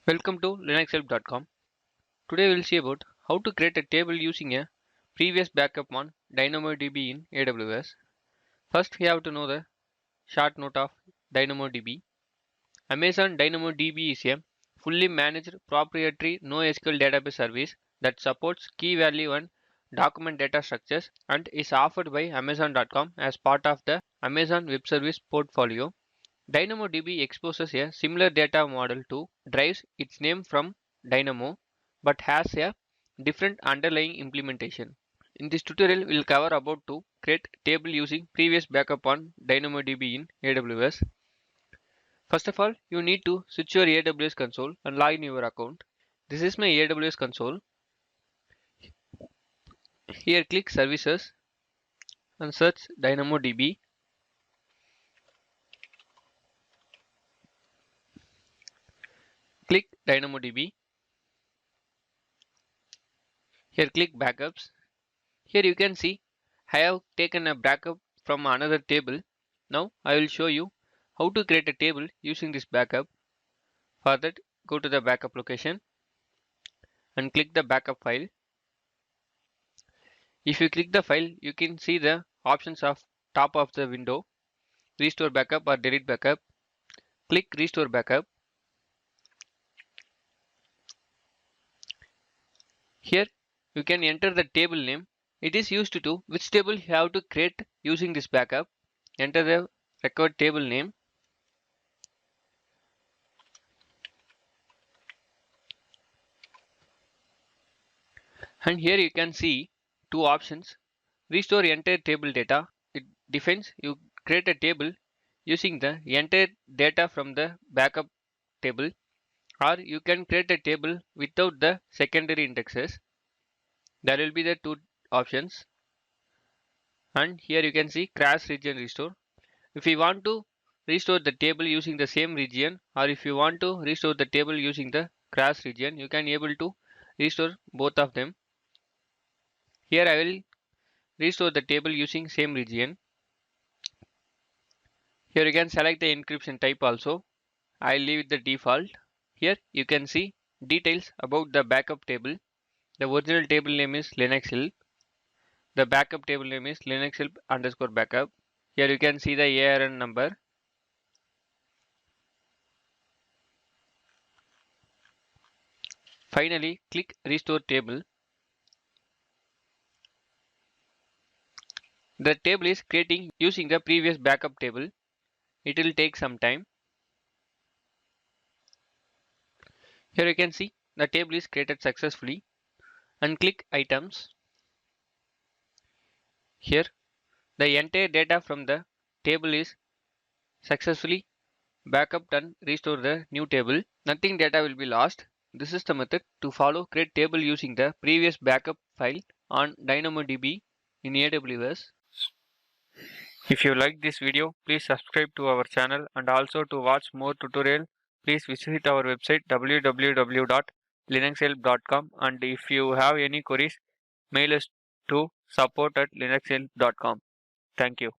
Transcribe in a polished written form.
Welcome to linuxhelp.com. Today we'll see about how to create a table using a previous backup on DynamoDB in AWS. First, we have to know the short note of DynamoDB. Amazon DynamoDB is a fully managed proprietary NoSQL database service that supports key value and document data structures and is offered by Amazon.com as part of the Amazon Web Service portfolio. DynamoDB exposes a similar data model to derives its name from Dynamo but has a different underlying implementation. In this tutorial, we'll cover about to create table using previous backup on DynamoDB in AWS. First of all, you need to switch your AWS console and log in your account. This is my AWS console. Here click Services and search DynamoDB. Click DynamoDB. Here click Backups. Here you can see I have taken a backup from another table. Now I will show you how to create a table using this backup. For that, go to the backup location and click the backup file. If you click the file, you can see the options of top of the window: restore backup or delete backup. Click restore backup. Here you can enter the table name. It is used to which table you have to create using this backup. Enter the required table name. And here you can see two options. Restore entire table data. It defines you create a table using the entire data from the backup table, or you can create a table without the secondary indexes. There will be the two options. And here you can see crash region restore. If you want to restore the table using the same region, or if you want to restore the table using the crash region, you can able to restore both of them. Here I will restore the table using same region. Here you can select the encryption type also. I'll leave it the default. Here you can see details about the backup table. The original table name is Linux Help. The backup table name is Linux Help underscore backup. Here you can see the ARN number. Finally, click restore table. The table is creating using the previous backup table. It will take some time. Here you can see the table is created successfully, and click items. Here the entire data from the table is successfully backup and restore the new table. Nothing data will be lost. This is the method to follow create table using the previous backup file on DynamoDB in AWS. If you like this video, please subscribe to our channel, and also to watch more tutorial, please visit our website www.linuxhelp.com, and if you have any queries, mail us to support@linuxhelp.com. Thank you.